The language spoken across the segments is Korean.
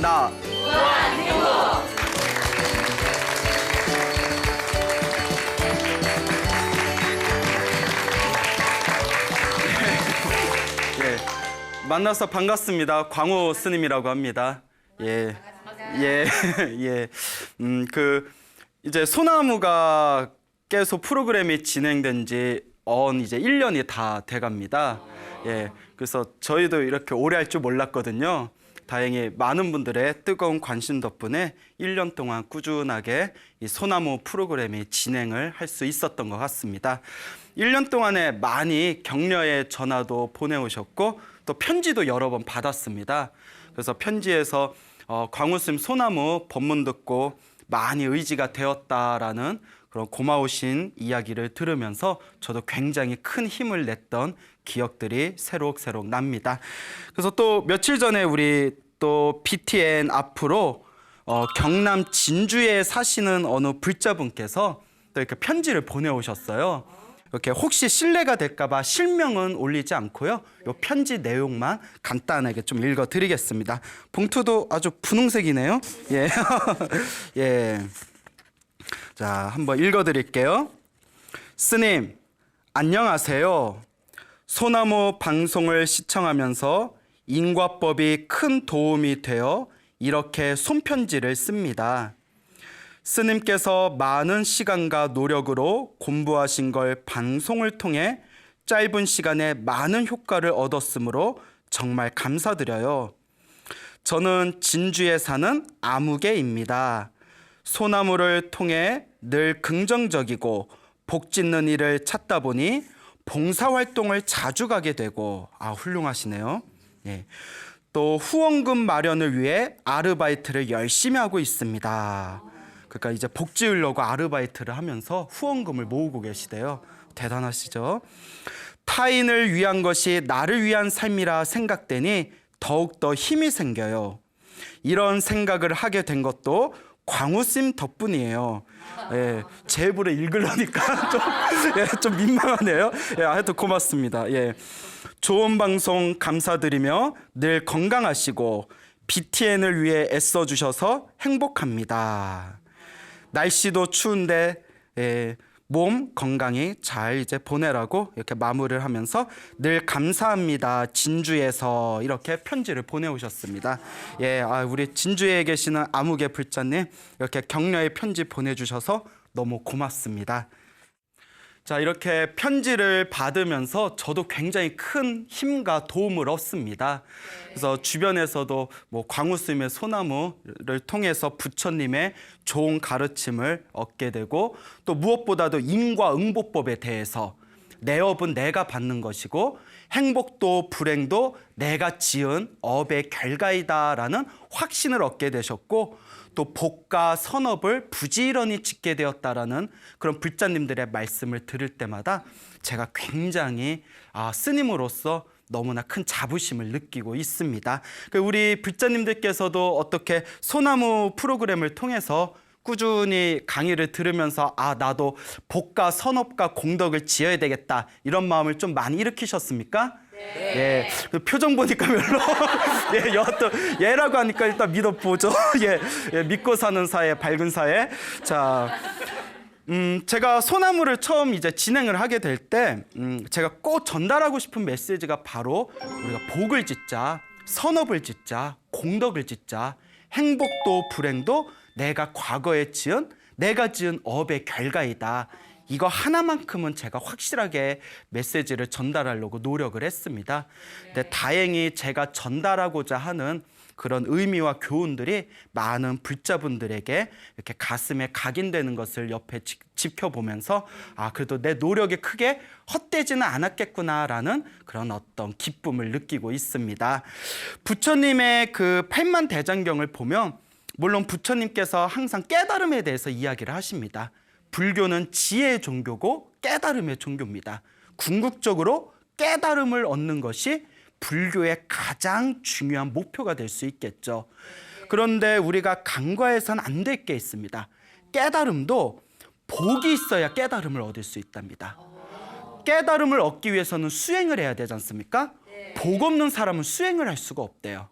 나. 예, 만나서 반갑습니다. 광호 스님이라고 합니다. 예, 예, 예. 이제 소나무가 계속 프로그램이 진행된 지 이제 1년이 다 돼갑니다. 예, 그래서 저희도 이렇게 오래 할 줄 몰랐거든요. 다행히 많은 분들의 뜨거운 관심 덕분에 1년 동안 꾸준하게 이 소나무 프로그램이 진행을 할 수 있었던 것 같습니다. 1년 동안에 많이 격려의 전화도 보내오셨고 또 편지도 여러 번 받았습니다. 그래서 편지에서 광우스님 소나무 법문 듣고 많이 의지가 되었다라는 그런 고마우신 이야기를 들으면서 저도 굉장히 큰 힘을 냈던 기억들이 새록새록 납니다. 그래서 또 며칠 전에 우리 또 BTN 앞으로 경남 진주에 사시는 어느 불자분께서 또 이렇게 편지를 보내오셨어요. 이렇게 혹시 실례가 될까봐 실명은 올리지 않고요. 이 편지 내용만 간단하게 좀 읽어드리겠습니다. 봉투도 아주 분홍색이네요. 예, 예. 자, 한번 읽어드릴게요. 스님, 안녕하세요. 소나무 방송을 시청하면서 인과법이 큰 도움이 되어 이렇게 손편지를 씁니다. 스님께서 많은 시간과 노력으로 공부하신 걸 방송을 통해 짧은 시간에 많은 효과를 얻었으므로 정말 감사드려요. 저는 진주에 사는 아무개입니다. 소나무를 통해 늘 긍정적이고 복 짓는 일을 찾다 보니 봉사활동을 자주 가게 되고 훌륭하시네요. 예. 또 후원금 마련을 위해 아르바이트를 열심히 하고 있습니다. 그러니까 이제 복 지으려고 아르바이트를 하면서 후원금을 모으고 계시대요. 대단하시죠? 타인을 위한 것이 나를 위한 삶이라 생각되니 더욱더 힘이 생겨요. 이런 생각을 하게 된 것도 광우쌤 덕분이에요. 예, 제 입으로 읽으려니까 좀 민망하네요. 예, 하여튼 고맙습니다. 예, 좋은 방송 감사드리며 늘 건강하시고 BTN을 위해 애써주셔서 행복합니다. 날씨도 추운데 몸 건강히 잘 이제 보내라고 이렇게 마무리를 하면서 늘 감사합니다. 진주에서 이렇게 편지를 보내오셨습니다. 예, 우리 진주에 계시는 아무개 불자님 이렇게 격려의 편지 보내주셔서 너무 고맙습니다. 자, 이렇게 편지를 받으면서 저도 굉장히 큰 힘과 도움을 얻습니다. 그래서 주변에서도 광우스님의 소나무를 통해서 부처님의 좋은 가르침을 얻게 되고 또 무엇보다도 인과응보법에 대해서 내 업은 내가 받는 것이고 행복도 불행도 내가 지은 업의 결과이다라는 확신을 얻게 되셨고 또 복과 선업을 부지런히 짓게 되었다라는 그런 불자님들의 말씀을 들을 때마다 제가 굉장히 스님으로서 너무나 큰 자부심을 느끼고 있습니다. 우리 불자님들께서도 어떻게 소나무 프로그램을 통해서 꾸준히 강의를 들으면서 나도 복과 선업과 공덕을 지어야 되겠다 이런 마음을 좀 많이 일으키셨습니까? 네. 예, 표정 보니까 별로 예, 여하튼 예라고 하니까 일단 믿어보죠. 예, 믿고 사는 사회, 밝은 사회. 자, 제가 소나무를 처음 이제 진행을 하게 될 때 제가 꼭 전달하고 싶은 메시지가 바로 우리가 복을 짓자, 선업을 짓자, 공덕을 짓자, 행복도 불행도 내가 과거에 내가 지은 업의 결과이다. 이거 하나만큼은 제가 확실하게 메시지를 전달하려고 노력을 했습니다. 근데 다행히 제가 전달하고자 하는 그런 의미와 교훈들이 많은 불자분들에게 이렇게 가슴에 각인되는 것을 옆에 지켜보면서 그래도 내 노력이 크게 헛되지는 않았겠구나라는 그런 어떤 기쁨을 느끼고 있습니다. 부처님의 그 팔만대장경을 보면 물론 부처님께서 항상 깨달음에 대해서 이야기를 하십니다. 불교는 지혜의 종교고 깨달음의 종교입니다. 궁극적으로 깨달음을 얻는 것이 불교의 가장 중요한 목표가 될 수 있겠죠. 그런데 우리가 간과해서는 안 될 게 있습니다. 깨달음도 복이 있어야 깨달음을 얻을 수 있답니다. 깨달음을 얻기 위해서는 수행을 해야 되지 않습니까? 복 없는 사람은 수행을 할 수가 없대요.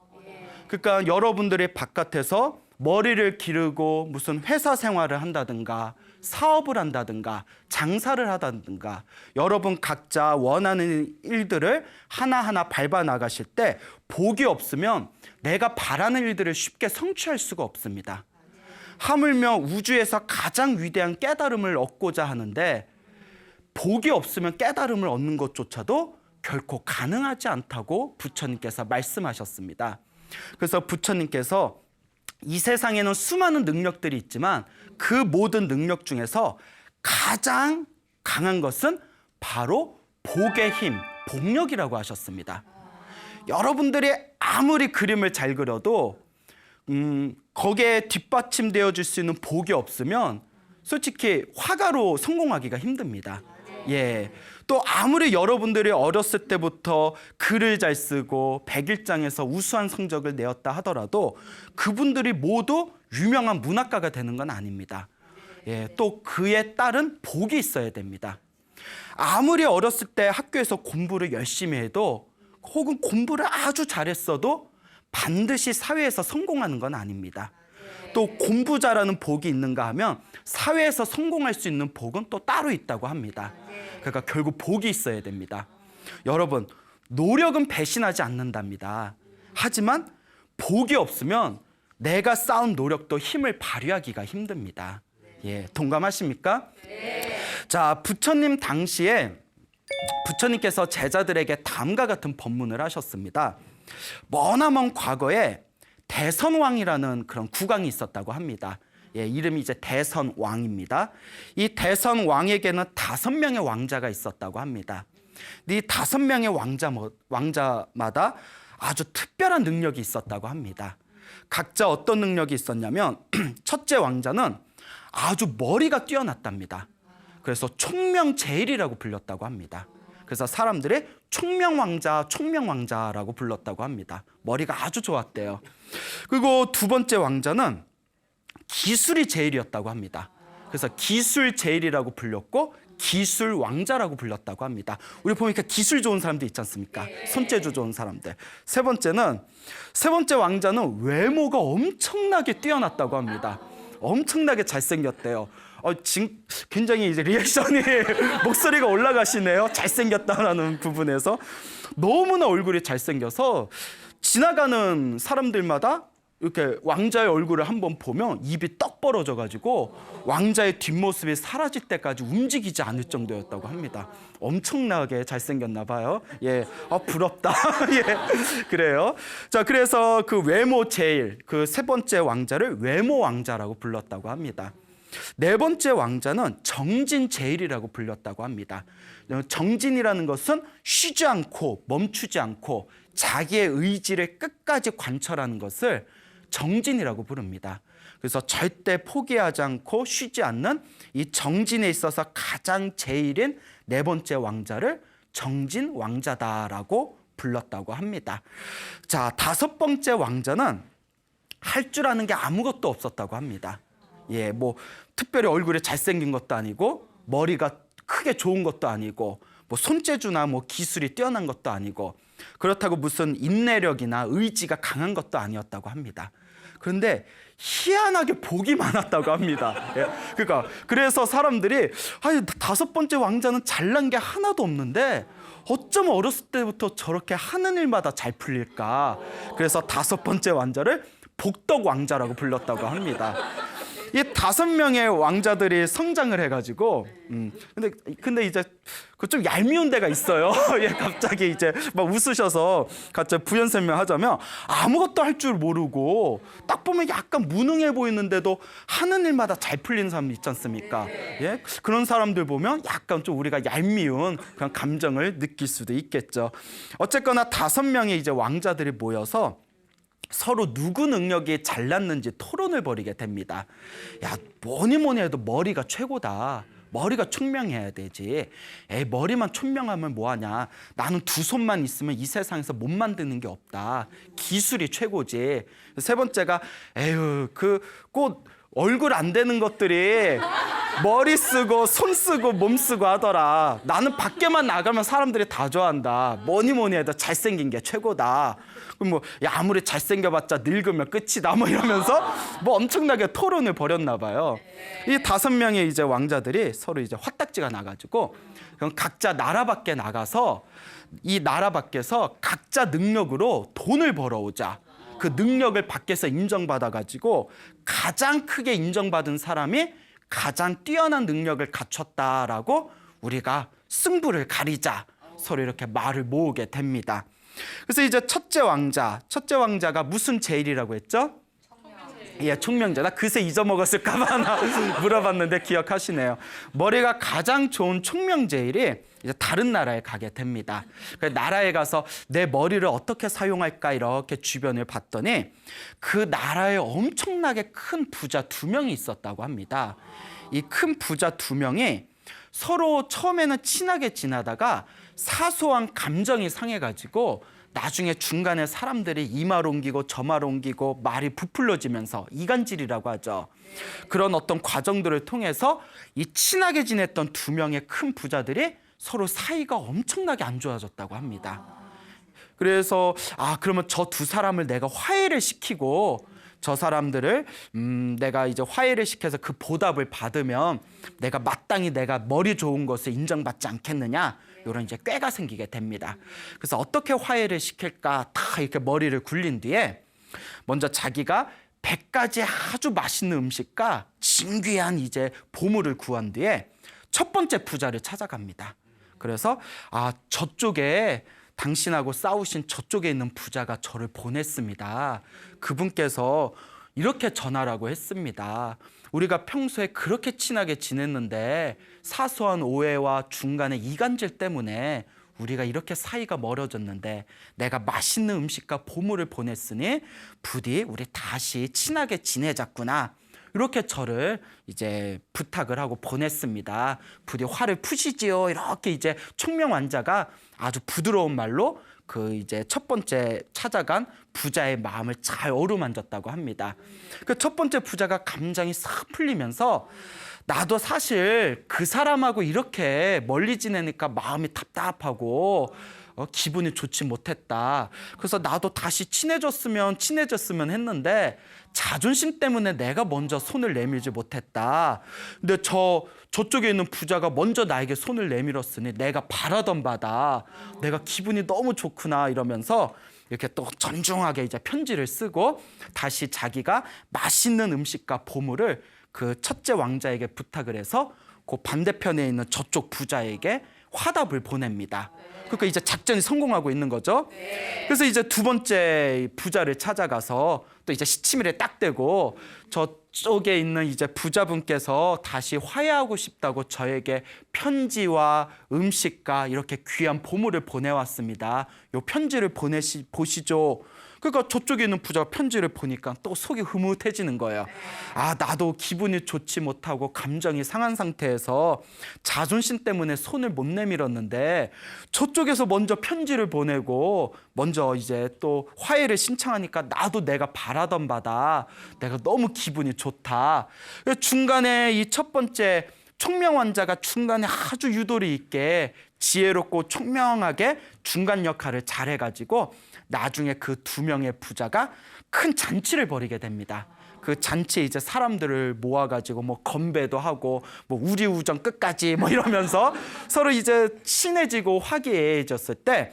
그러니까 여러분들이 바깥에서 머리를 기르고 무슨 회사 생활을 한다든가 사업을 한다든가 장사를 하다든가 여러분 각자 원하는 일들을 하나하나 밟아 나가실 때 복이 없으면 내가 바라는 일들을 쉽게 성취할 수가 없습니다. 하물며 우주에서 가장 위대한 깨달음을 얻고자 하는데 복이 없으면 깨달음을 얻는 것조차도 결코 가능하지 않다고 부처님께서 말씀하셨습니다. 그래서 부처님께서 이 세상에는 수많은 능력들이 있지만 그 모든 능력 중에서 가장 강한 것은 바로 복의 힘, 복력이라고 하셨습니다. 여러분들이 아무리 그림을 잘 그려도 거기에 뒷받침되어 줄 수 있는 복이 없으면 솔직히 화가로 성공하기가 힘듭니다. 예. 또 아무리 여러분들이 어렸을 때부터 글을 잘 쓰고 백일장에서 우수한 성적을 내었다 하더라도 그분들이 모두 유명한 문학가가 되는 건 아닙니다. 예. 또 그에 따른 복이 있어야 됩니다. 아무리 어렸을 때 학교에서 공부를 열심히 해도 혹은 공부를 아주 잘했어도 반드시 사회에서 성공하는 건 아닙니다. 또 공부 잘하는 복이 있는가 하면 사회에서 성공할 수 있는 복은 또 따로 있다고 합니다. 그러니까 결국 복이 있어야 됩니다. 여러분, 노력은 배신하지 않는답니다. 하지만 복이 없으면 내가 쌓은 노력도 힘을 발휘하기가 힘듭니다. 예, 동감하십니까? 자, 부처님 당시에 부처님께서 제자들에게 다음과 같은 법문을 하셨습니다. 머나먼 과거에 대선왕이라는 그런 국왕이 있었다고 합니다. 예, 이름이 이제 대선왕입니다. 이 대선왕에게는 5명의 왕자가 있었다고 합니다. 이 5명의 왕자마다 아주 특별한 능력이 있었다고 합니다. 각자 어떤 능력이 있었냐면 첫째 왕자는 아주 머리가 뛰어났답니다. 그래서 총명제일이라고 불렸다고 합니다. 그래서 사람들이 총명왕자라고 불렀다고 합니다. 머리가 아주 좋았대요. 그리고 두 번째 왕자는 기술이 제일이었다고 합니다. 그래서 기술제일이라고 불렸고 기술왕자라고 불렸다고 합니다. 우리 보니까 기술 좋은 사람들 있지 않습니까? 손재주 좋은 사람들. 세 번째 왕자는 외모가 엄청나게 뛰어났다고 합니다. 엄청나게 잘생겼대요. 굉장히 이제 리액션이 목소리가 올라가시네요. 잘생겼다라는 부분에서 너무나 얼굴이 잘생겨서 지나가는 사람들마다 이렇게 왕자의 얼굴을 한번 보면 입이 떡 벌어져가지고 왕자의 뒷모습이 사라질 때까지 움직이지 않을 정도였다고 합니다. 엄청나게 잘생겼나 봐요. 예, 부럽다. 예, 그래요. 자, 그래서 그 외모 제일, 그 세 번째 왕자를 외모 왕자라고 불렀다고 합니다. 네 번째 왕자는 정진제일이라고 불렸다고 합니다. 정진이라는 것은 쉬지 않고 멈추지 않고 자기의 의지를 끝까지 관철하는 것을 정진이라고 부릅니다. 그래서 절대 포기하지 않고 쉬지 않는 이 정진에 있어서 가장 제일인 네 번째 왕자를 정진 왕자다라고 불렀다고 합니다. 자, 다섯 번째 왕자는 할 줄 아는 게 아무것도 없었다고 합니다. 예, 뭐 특별히 얼굴이 잘생긴 것도 아니고 머리가 크게 좋은 것도 아니고 뭐 손재주나 뭐 기술이 뛰어난 것도 아니고 그렇다고 무슨 인내력이나 의지가 강한 것도 아니었다고 합니다. 그런데 희한하게 복이 많았다고 합니다. 예, 그러니까 그래서 사람들이 다섯 번째 왕자는 잘난 게 하나도 없는데 어쩜 어렸을 때부터 저렇게 하는 일마다 잘 풀릴까? 그래서 다섯 번째 왕자를 복덕 왕자라고 불렀다고 합니다. 이 5명의 왕자들이 성장을 해가지고, 근데 이제 그 좀 얄미운 데가 있어요. 예, 갑자기 이제 막 웃으셔서 갑자기 부연 설명하자면 아무것도 할 줄 모르고 딱 보면 약간 무능해 보이는데도 하는 일마다 잘 풀리는 사람 있지 않습니까? 예, 그런 사람들 보면 약간 좀 우리가 얄미운 그런 감정을 느낄 수도 있겠죠. 어쨌거나 5명의 이제 왕자들이 모여서 서로 누구 능력이 잘났는지 토론을 벌이게 됩니다. 야, 뭐니 해도 머리가 최고다. 머리가 총명해야 되지. 에이, 머리만 총명하면 뭐하냐. 나는 2손만 있으면 이 세상에서 못 만드는 게 없다. 기술이 최고지. 세 번째가 에휴, 그 꼭 얼굴 안 되는 것들이 머리 쓰고 손 쓰고 몸 쓰고 하더라. 나는 밖에만 나가면 사람들이 다 좋아한다. 뭐니 해도 잘생긴 게 최고다. 그럼 뭐 야, 아무리 잘생겨봤자 늙으면 끝이다 뭐 이러면서 뭐 엄청나게 토론을 벌였나 봐요. 이 5명의 이제 왕자들이 서로 이제 화딱지가 나가지고 그럼 각자 나라 밖에 나가서 이 나라 밖에서 각자 능력으로 돈을 벌어오자. 그 능력을 밖에서 인정받아가지고 가장 크게 인정받은 사람이 가장 뛰어난 능력을 갖췄다라고 우리가 승부를 가리자. 서로 이렇게 말을 모으게 됩니다. 그래서 이제 첫째 왕자가 무슨 제일이라고 했죠? 예, 총명제. 나 그새 잊어먹었을까 봐 나 물어봤는데 기억하시네요. 머리가 가장 좋은 총명제일이 이제 다른 나라에 가게 됩니다. 나라에 가서 내 머리를 어떻게 사용할까 이렇게 주변을 봤더니 그 나라에 엄청나게 큰 부자 2명이 있었다고 합니다. 이 큰 부자 2명이 서로 처음에는 친하게 지나다가 사소한 감정이 상해가지고 나중에 중간에 사람들이 이 말 옮기고 저 말 옮기고 말이 부풀려지면서 이간질이라고 하죠. 그런 어떤 과정들을 통해서 이 친하게 지냈던 2명의 큰 부자들이 서로 사이가 엄청나게 안 좋아졌다고 합니다. 그래서 그러면 저 2사람을 내가 화해를 시키고 저 사람들을 내가 이제 화해를 시켜서 그 보답을 받으면 내가 마땅히 내가 머리 좋은 것을 인정받지 않겠느냐, 이런 이제 꾀가 생기게 됩니다. 그래서 어떻게 화해를 시킬까 다 이렇게 머리를 굴린 뒤에 먼저 자기가 100가지 아주 맛있는 음식과 진귀한 이제 보물을 구한 뒤에 첫 번째 부자를 찾아갑니다. 그래서 저쪽에 당신하고 싸우신 저쪽에 있는 부자가 저를 보냈습니다. 그분께서 이렇게 전하라고 했습니다. 우리가 평소에 그렇게 친하게 지냈는데 사소한 오해와 중간에 이간질 때문에 우리가 이렇게 사이가 멀어졌는데 내가 맛있는 음식과 보물을 보냈으니 부디 우리 다시 친하게 지내자꾸나. 이렇게 저를 이제 부탁을 하고 보냈습니다. 부디 화를 푸시지요. 이렇게 이제 총명왕자가 아주 부드러운 말로 그 이제 첫 번째 찾아간 부자의 마음을 잘 어루만졌다고 합니다. 그 첫 번째 부자가 감정이 싹 풀리면서 나도 사실 그 사람하고 이렇게 멀리 지내니까 마음이 답답하고 기분이 좋지 못했다. 그래서 나도 다시 친해졌으면 했는데 자존심 때문에 내가 먼저 손을 내밀지 못했다. 근데 저쪽에 있는 부자가 먼저 나에게 손을 내밀었으니 내가 바라던 바다. 내가 기분이 너무 좋구나 이러면서 이렇게 또 정중하게 이제 편지를 쓰고 다시 자기가 맛있는 음식과 보물을 그 첫째 왕자에게 부탁을 해서 그 반대편에 있는 저쪽 부자에게 화답을 보냅니다. 그러니까 이제 작전이 성공하고 있는 거죠. 그래서 이제 2번째 부자를 찾아가서 또 이제 시치미를 딱 대고 저쪽에 있는 이제 부자분께서 다시 화해하고 싶다고 저에게 편지와 음식과 이렇게 귀한 보물을 보내왔습니다. 요 편지를 보시죠. 그러니까 저쪽에 있는 부자가 편지를 보니까 또 속이 흐뭇해지는 거예요. 나도 기분이 좋지 못하고 감정이 상한 상태에서 자존심 때문에 손을 못 내밀었는데 저쪽에서 먼저 편지를 보내고 먼저 이제 또 화해를 신청하니까 나도 내가 바라던 바다. 내가 너무 기분이 좋다. 중간에 이 첫 번째 총명왕자가 중간에 아주 유도리 있게 지혜롭고 총명하게 중간 역할을 잘해가지고 나중에 그 2명의 부자가 큰 잔치를 벌이게 됩니다. 그 잔치에 이제 사람들을 모아가지고 뭐 건배도 하고 뭐 우리 우정 끝까지 뭐 이러면서 서로 이제 친해지고 화기애애해졌을 때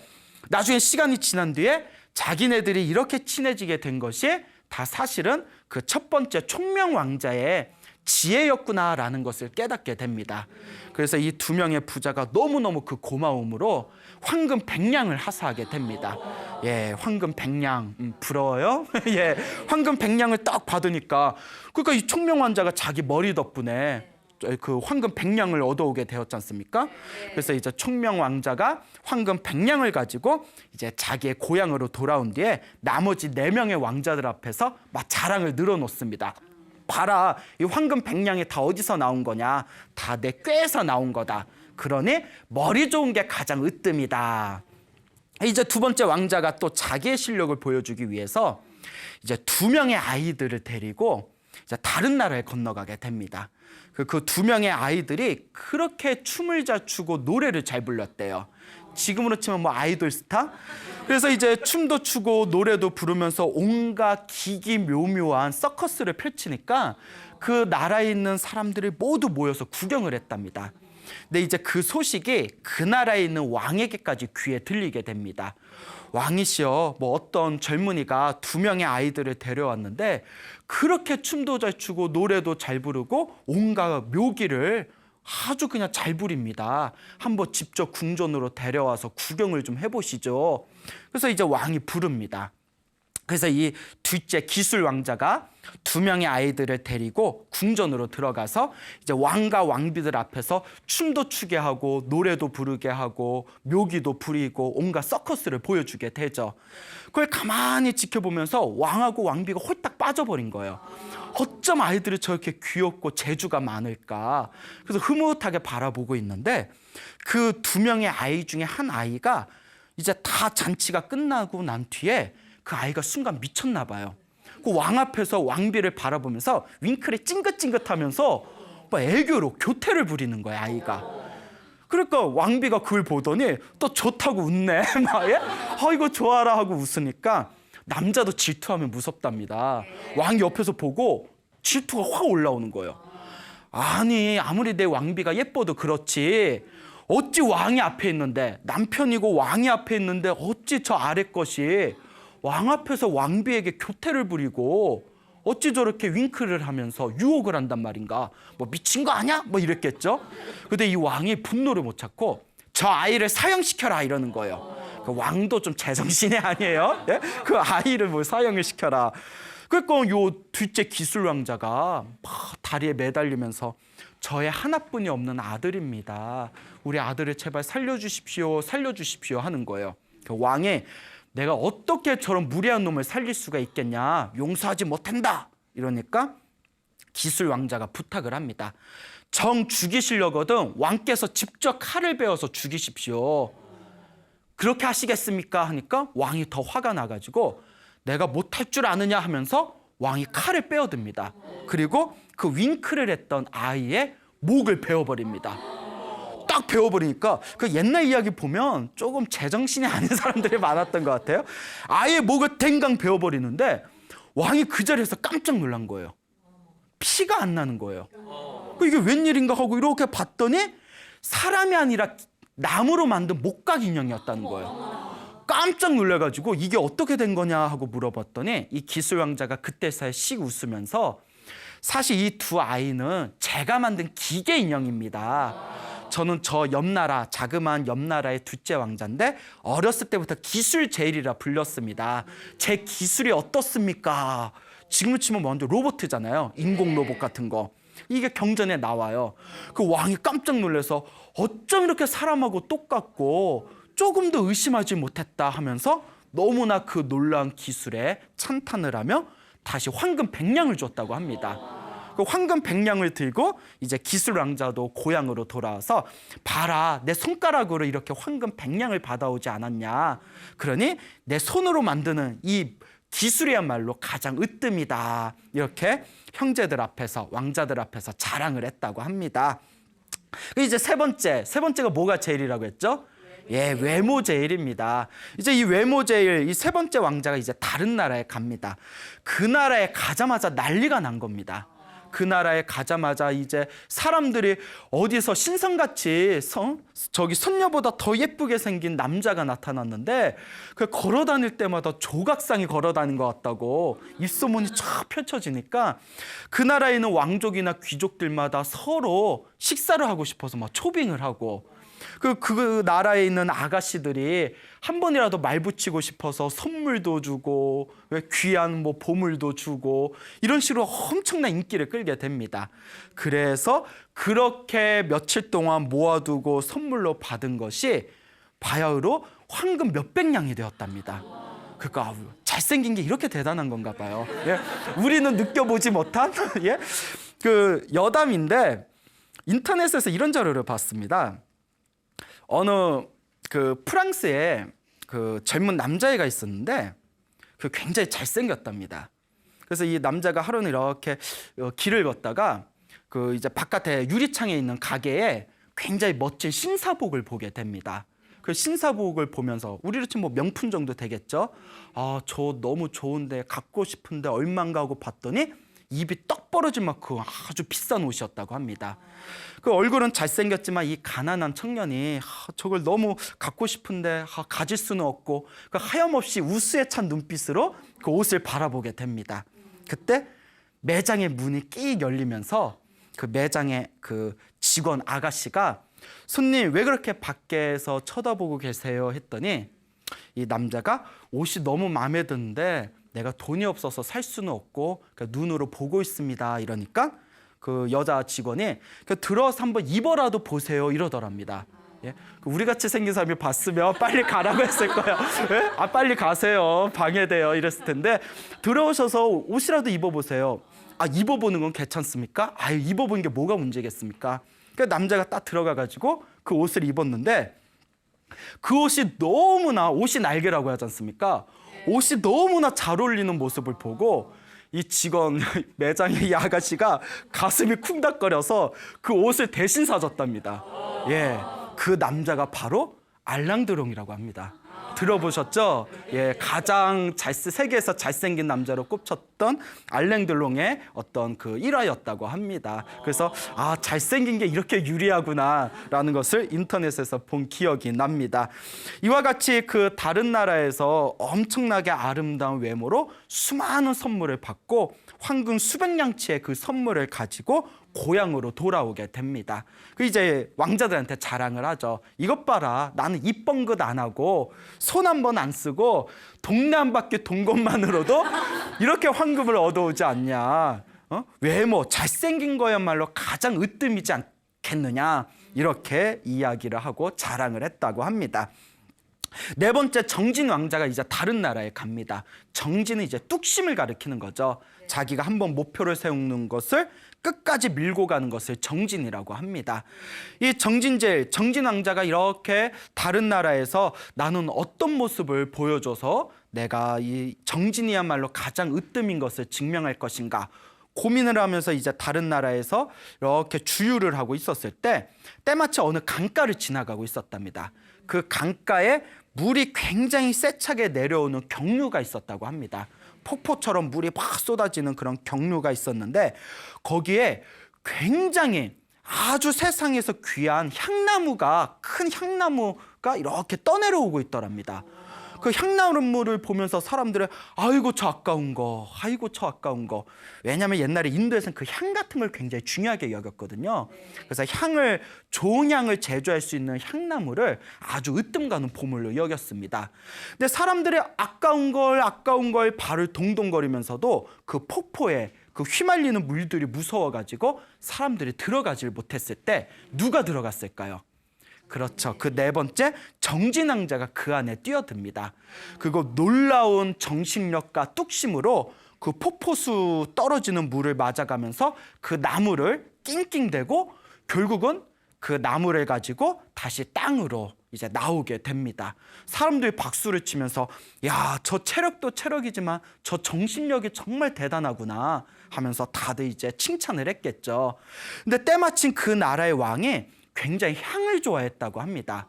나중에 시간이 지난 뒤에 자기네들이 이렇게 친해지게 된 것이 다 사실은 그 첫 번째 총명왕자의 지혜였구나라는 것을 깨닫게 됩니다. 그래서 이 2명의 부자가 너무너무 그 고마움으로 황금 100냥을 하사하게 됩니다. 예, 황금 100냥 부러워요? 예, 황금 100냥을 딱 받으니까 그러니까 이 총명왕자가 자기 머리 덕분에 그 황금 100냥을 얻어오게 되었지 않습니까? 그래서 이제 총명왕자가 황금 100냥을 가지고 이제 자기의 고향으로 돌아온 뒤에 나머지 4명의 왕자들 앞에서 막 자랑을 늘어놓습니다. 봐라, 이 황금 100냥이 다 어디서 나온 거냐? 다 내 꾀에서 나온 거다. 그러니 머리 좋은 게 가장 으뜸이다. 이제 2번째 왕자가 또 자기의 실력을 보여주기 위해서 이제 2명의 아이들을 데리고 이제 다른 나라에 건너가게 됩니다. 그 두 명의 아이들이 그렇게 춤을 잘 추고 노래를 잘 불렀대요. 지금으로 치면 뭐 아이돌 스타? 그래서 이제 춤도 추고 노래도 부르면서 온갖 기기묘묘한 서커스를 펼치니까 그 나라에 있는 사람들이 모두 모여서 구경을 했답니다. 근데 이제 그 소식이 그 나라에 있는 왕에게까지 귀에 들리게 됩니다. 왕이시여, 뭐 어떤 젊은이가 두 명의 아이들을 데려왔는데 그렇게 춤도 잘 추고 노래도 잘 부르고 온갖 묘기를 아주 그냥 잘 부립니다. 한번 직접 궁전으로 데려와서 구경을 좀 해보시죠. 그래서 이제 왕이 부릅니다. 그래서 이 둘째 기술 왕자가 두 명의 아이들을 데리고 궁전으로 들어가서 이제 왕과 왕비들 앞에서 춤도 추게 하고 노래도 부르게 하고 묘기도 부리고 온갖 서커스를 보여주게 되죠. 그걸 가만히 지켜보면서 왕하고 왕비가 홀딱 빠져버린 거예요. 어쩜 아이들이 저렇게 귀엽고 재주가 많을까. 그래서 흐뭇하게 바라보고 있는데 그 두 명의 아이 중에 한 아이가 이제 다 잔치가 끝나고 난 뒤에 그 아이가 순간 미쳤나 봐요. 그 왕 앞에서 왕비를 바라보면서 윙크를 찡긋찡긋하면서 막 애교로 교태를 부리는 거야, 아이가. 그러니까 왕비가 그걸 보더니 또 좋다고 웃네. 막 예? 이거 좋아라 하고 웃으니까 남자도 질투하면 무섭답니다. 왕이 옆에서 보고 질투가 확 올라오는 거예요. 아니, 아무리 내 왕비가 예뻐도 그렇지 어찌 왕이 앞에 있는데, 남편이고 왕이 앞에 있는데 어찌 저 아래 것이 왕 앞에서 왕비에게 교태를 부리고 어찌 저렇게 윙크를 하면서 유혹을 한단 말인가. 뭐 미친 거 아니야? 뭐 이랬겠죠. 근데 이 왕이 분노를 못 참고 저 아이를 사형시켜라 이러는 거예요. 그 왕도 좀 제정신이 아니에요. 예? 그 아이를 뭐 사형을 시켜라. 그러니까 요 둘째 기술 왕자가 막 다리에 매달리면서 저의 하나뿐이 없는 아들입니다. 우리 아들을 제발 살려주십시오, 살려주십시오 하는 거예요. 그 왕이 내가 어떻게 저런 무례한 놈을 살릴 수가 있겠냐, 용서하지 못한다 이러니까 기술 왕자가 부탁을 합니다. 정 죽이시려거든 왕께서 직접 칼을 베어서 죽이십시오. 그렇게 하시겠습니까 하니까 왕이 더 화가 나가지고 내가 못할 줄 아느냐 하면서 왕이 칼을 빼어듭니다. 그리고 그 윙크를 했던 아이의 목을 베어버립니다. 딱 베어버리니까 그 옛날 이야기 보면 조금 제정신이 아닌 사람들이 많았던 것 같아요. 아예 목을 댕강 베어버리는데 왕이 그 자리에서 깜짝 놀란 거예요. 피가 안 나는 거예요. 이게 웬일인가 하고 이렇게 봤더니 사람이 아니라 나무로 만든 목각 인형이었다는 거예요. 깜짝 놀라가지고 이게 어떻게 된 거냐 하고 물어봤더니 이 기술 왕자가 그때서야 씩 웃으면서 사실 이 두 아이는 제가 만든 기계 인형입니다. 저는 저 옆나라, 자그마한 옆나라의 둘째 왕자인데 어렸을 때부터 기술 제일이라 불렸습니다. 제 기술이 어떻습니까? 지금으로 치면 완전 로봇이잖아요. 인공 로봇 같은 거. 이게 경전에 나와요. 그 왕이 깜짝 놀라서 어쩜 이렇게 사람하고 똑같고 조금도 의심하지 못했다 하면서 너무나 그 놀라운 기술에 찬탄을 하며 다시 황금 100냥을 줬다고 합니다. 그 황금 100냥을 들고 이제 기술 왕자도 고향으로 돌아와서 봐라, 내 손가락으로 이렇게 황금 100냥을 받아오지 않았냐. 그러니 내 손으로 만드는 이 기술이야말로 가장 으뜸이다. 이렇게 형제들 앞에서, 왕자들 앞에서 자랑을 했다고 합니다. 이제 세 번째가 뭐가 제일이라고 했죠? 예, 외모 제일입니다. 이제 이 외모 제일, 이 세 번째 왕자가 이제 다른 나라에 갑니다. 그 나라에 가자마자 난리가 난 겁니다. 그 나라에 가자마자 이제 사람들이 어디서 신성같이 저기 선녀보다 더 예쁘게 생긴 남자가 나타났는데 그 걸어 다닐 때마다 조각상이 걸어 다니는 것 같다고 입소문이 쫙 펼쳐지니까 그 나라에 있는 왕족이나 귀족들마다 서로 식사를 하고 싶어서 막 초빙을 하고 그 나라에 있는 아가씨들이 한 번이라도 말 붙이고 싶어서 선물도 주고 귀한 뭐 보물도 주고 이런 식으로 엄청난 인기를 끌게 됩니다. 그래서 그렇게 며칠 동안 모아두고 선물로 받은 것이 바야흐로 황금 몇백 냥이 되었답니다. 그러니까 잘생긴 게 이렇게 대단한 건가 봐요. 예? 우리는 느껴보지 못한 예? 그 여담인데 인터넷에서 이런 자료를 봤습니다. 어느 그 프랑스에 그 젊은 남자애가 있었는데 그 굉장히 잘생겼답니다. 그래서 이 남자가 하루는 이렇게 길을 걷다가 그 이제 바깥에 유리창에 있는 가게에 굉장히 멋진 신사복을 보게 됩니다. 그 신사복을 보면서 우리로 치면 뭐 명품 정도 되겠죠. 아, 저 너무 좋은데 갖고 싶은데 얼마인가 하고 봤더니 입이 떡 벌어질 만큼 아주 비싼 옷이었다고 합니다. 그 얼굴은 잘생겼지만 이 가난한 청년이 저걸 너무 갖고 싶은데 가질 수는 없고 그 하염없이 우스에 찬 눈빛으로 그 옷을 바라보게 됩니다. 그때 매장의 문이 끼익 열리면서 그 매장의 그 직원 아가씨가 손님 왜 그렇게 밖에서 쳐다보고 계세요 했더니 이 남자가 옷이 너무 마음에 드는데 내가 돈이 없어서 살 수는 없고 눈으로 보고 있습니다 이러니까 그 여자 직원이 들어서 한번 입어라도 보세요 이러더랍니다. 예? 우리 같이 생긴 사람이 봤으면 빨리 가라고 했을 거예요. 예? 아 빨리 가세요 방해돼요 이랬을 텐데 들어오셔서 옷이라도 입어보세요. 아 입어보는 건 괜찮습니까? 아유 입어보는 게 뭐가 문제겠습니까? 그러니까 남자가 딱 들어가가지고 그 옷을 입었는데 그 옷이 너무나 옷이 날개라고 하지 않습니까? 옷이 너무나 잘 어울리는 모습을 보고 이 직원 매장의 이 아가씨가 가슴이 쿵닥거려서 그 옷을 대신 사줬답니다. 예, 그 남자가 바로 알랑드롱이라고 합니다. 들어보셨죠? 예, 가장 세계에서 잘생긴 남자로 꼽혔던 알랭들롱의 어떤 그 일화였다고 합니다. 그래서 아 잘생긴 게 이렇게 유리하구나라는 것을 인터넷에서 본 기억이 납니다. 이와 같이 그 다른 나라에서 엄청나게 아름다운 외모로 수많은 선물을 받고 황금 수백 냥치의 그 선물을 가지고 고향으로 돌아오게 됩니다. 그 이제 왕자들한테 자랑을 하죠. 이것 봐라, 나는 입번긋 안 하고 손 한 번 안 쓰고 동네 한 바퀴 돈 것만으로도 이렇게 황금을 얻어오지 않냐. 외모, 잘생긴 거야말로 가장 으뜸이지 않겠느냐. 이렇게 이야기를 하고 자랑을 했다고 합니다. 네 번째 정진 왕자가 이제 다른 나라에 갑니다. 정진은 이제 뚝심을 가리키는 거죠. 자기가 한번 목표를 세우는 것을 끝까지 밀고 가는 것을 정진이라고 합니다. 이 정진 왕자가 이렇게 다른 나라에서 나는 어떤 모습을 보여줘서 내가 이 정진이야말로 가장 으뜸인 것을 증명할 것인가 고민을 하면서 이제 다른 나라에서 이렇게 주유를 하고 있었을 때 때마치 어느 강가를 지나가고 있었답니다. 그 강가에 물이 굉장히 세차게 내려오는 경류가 있었다고 합니다. 폭포처럼 물이 막 쏟아지는 그런 경류가 있었는데 거기에 굉장히 아주 세상에서 귀한 향나무가 큰 향나무가 이렇게 떠내려오고 있더랍니다. 그 향나무를 보면서 사람들은 아이고 저 아까운 거, 아이고 저 아까운 거. 왜냐하면 옛날에 인도에서는 그 향 같은 걸 굉장히 중요하게 여겼거든요. 그래서 좋은 향을 제조할 수 있는 향나무를 아주 으뜸 가는 보물로 여겼습니다. 근데 사람들이 아까운 걸 발을 동동거리면서도 그 폭포에 그 휘말리는 물들이 무서워가지고 사람들이 들어가질 못했을 때 누가 들어갔을까요? 그렇죠. 그 네 번째 정진 왕자가 그 안에 뛰어듭니다. 그리고 놀라운 정신력과 뚝심으로 그 폭포수 떨어지는 물을 맞아가면서 그 나무를 낑낑대고 결국은 그 나무를 가지고 다시 땅으로 이제 나오게 됩니다. 사람들이 박수를 치면서 야, 저 체력도 체력이지만 저 정신력이 정말 대단하구나 하면서 다들 이제 칭찬을 했겠죠. 근데 때마침 그 나라의 왕이 굉장히 향을 좋아했다고 합니다.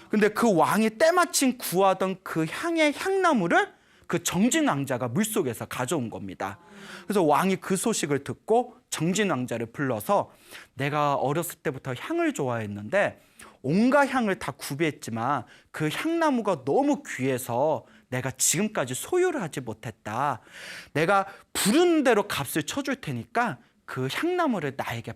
근데 그 왕이 때마침 구하던 그 향의 향나무를 그 정진 왕자가 물속에서 가져온 겁니다. 그래서 왕이 그 소식을 듣고 정진 왕자를 불러서 내가 어렸을 때부터 향을 좋아했는데 온갖 향을 다 구비했지만 그 향나무가 너무 귀해서 내가 지금까지 소유를 하지 못했다. 내가 부르는 대로 값을 쳐줄 테니까 그 향나무를 나에게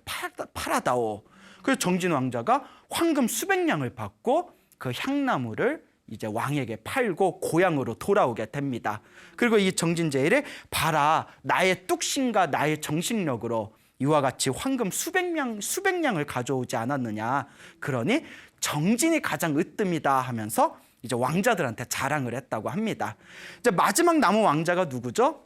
팔아다오. 그래서 정진 왕자가 황금 수백 냥을 받고 그 향나무를 이제 왕에게 팔고 고향으로 돌아오게 됩니다. 그리고 이 정진제일이 봐라, 나의 뚝심과 나의 정신력으로 이와 같이 황금 수백 냥을 가져오지 않았느냐. 그러니 정진이 가장 으뜸이다 하면서 이제 왕자들한테 자랑을 했다고 합니다. 이제 마지막 남은 왕자가 누구죠?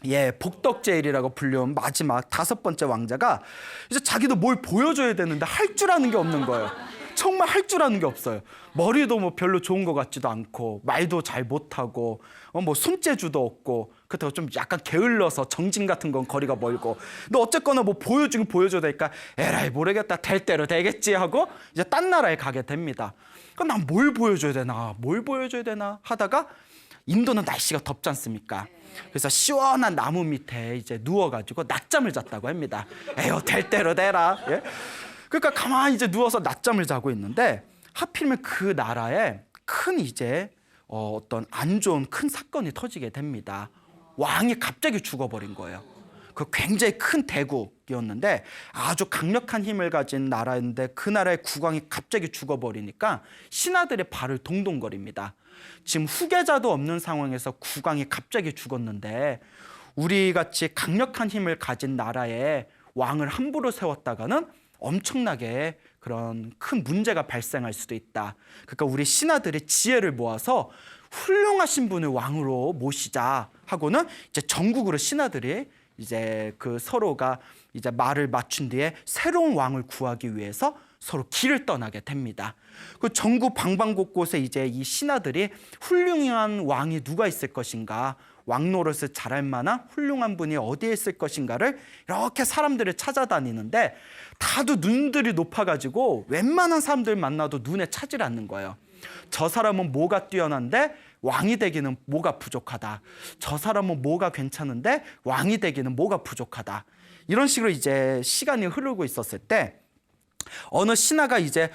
예, 복덕제일이라고 불리운 마지막 다섯 번째 왕자가 이제 자기도 뭘 보여줘야 되는데 할 줄 아는 게 없는 거예요. 정말 할 줄 아는 게 없어요. 머리도 뭐 별로 좋은 것 같지도 않고 말도 잘 못하고 뭐 손재주도 없고 그렇다고 좀 약간 게을러서 정진 같은 건 거리가 멀고. 근데 어쨌거나 뭐 보여주긴 보여줘야 되니까 에라이 모르겠다, 될 대로 되겠지 하고 이제 딴 나라에 가게 됩니다. 그럼 난 뭘 보여줘야 되나 하다가 인도는 날씨가 덥지 않습니까? 그래서 시원한 나무 밑에 이제 누워가지고 낮잠을 잤다고 합니다. 에휴, 될 대로 되라. 예? 그러니까 가만히 이제 누워서 낮잠을 자고 있는데 하필이면 그 나라에 큰 이제 어떤 안 좋은 큰 사건이 터지게 됩니다. 왕이 갑자기 죽어버린 거예요. 그 굉장히 큰 대국이었는데 아주 강력한 힘을 가진 나라인데 그 나라의 국왕이 갑자기 죽어버리니까 신하들의 발을 동동거립니다. 지금 후계자도 없는 상황에서 국왕이 갑자기 죽었는데 우리같이 강력한 힘을 가진 나라에 왕을 함부로 세웠다가는 엄청나게 그런 큰 문제가 발생할 수도 있다. 그러니까 우리 신하들이 지혜를 모아서 훌륭하신 분을 왕으로 모시자 하고는 이제 전국으로 신하들이 이제 그 서로가 이제 말을 맞춘 뒤에 새로운 왕을 구하기 위해서 서로 길을 떠나게 됩니다. 그 전국 방방곳곳에 이제 이 신하들이 훌륭한 왕이 누가 있을 것인가, 왕 노릇을 잘할 만한 훌륭한 분이 어디에 있을 것인가를 이렇게 사람들을 찾아다니는데 다들 눈들이 높아가지고 웬만한 사람들 만나도 눈에 차질 않는 거예요. 저 사람은 뭐가 뛰어난데 왕이 되기는 뭐가 부족하다. 저 사람은 뭐가 괜찮은데 왕이 되기는 뭐가 부족하다. 이런 식으로 이제 시간이 흐르고 있었을 때 어느 신하가 이제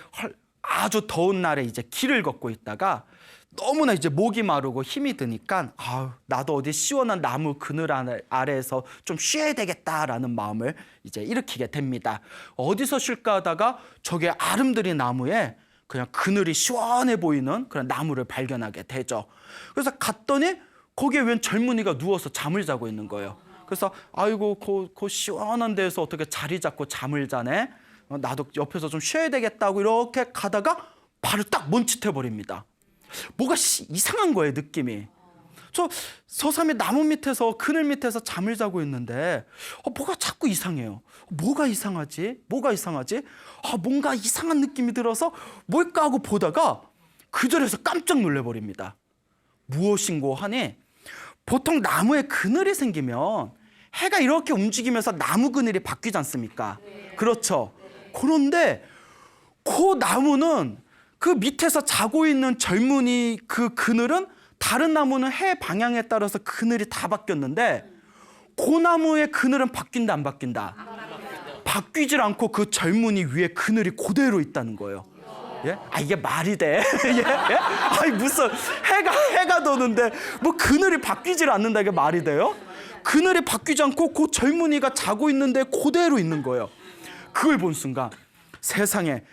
아주 더운 날에 이제 길을 걷고 있다가 너무나 이제 목이 마르고 힘이 드니까 나도 어디 시원한 나무 그늘 아래에서 좀 쉬어야 되겠다라는 마음을 이제 일으키게 됩니다. 어디서 쉴까 하다가 저게 아름드린 나무에 그냥 그늘이 시원해 보이는 그런 나무를 발견하게 되죠. 그래서 갔더니 거기에 웬 젊은이가 누워서 잠을 자고 있는 거예요. 그래서 아이고 그 시원한 데서 어떻게 자리 잡고 잠을 자네. 나도 옆에서 좀 쉬어야 되겠다고 이렇게 가다가 발을 딱 멈칫해버립니다. 뭐가 이상한 거예요, 느낌이. 저 사람이 나무 밑에서 그늘 밑에서 잠을 자고 있는데 뭐가 자꾸 이상해요. 뭐가 이상하지? 뭔가 이상한 느낌이 들어서 뭘까 하고 보다가 그 자리에서 깜짝 놀래버립니다. 무엇인고 하니 보통 나무에 그늘이 생기면 해가 이렇게 움직이면서 나무 그늘이 바뀌지 않습니까? 그렇죠. 그런데 그 나무는 그 밑에서 자고 있는 젊은이 그 그늘은 다른 나무는 해 방향에 따라서 그늘이 다 바뀌었는데 그 나무의 그늘은 바뀐다 안 바뀐다? 바뀌질 않고 그 젊은이 위에 그늘이 그대로 있다는 거예요. 예? 이게 말이 돼? 예? 아니 무슨 해가 도는데 뭐 그늘이 바뀌질 않는다 이게 말이 돼요? 그늘이 바뀌지 않고 그 젊은이가 자고 있는데 그대로 있는 거예요. 그걸 본 순간 세상에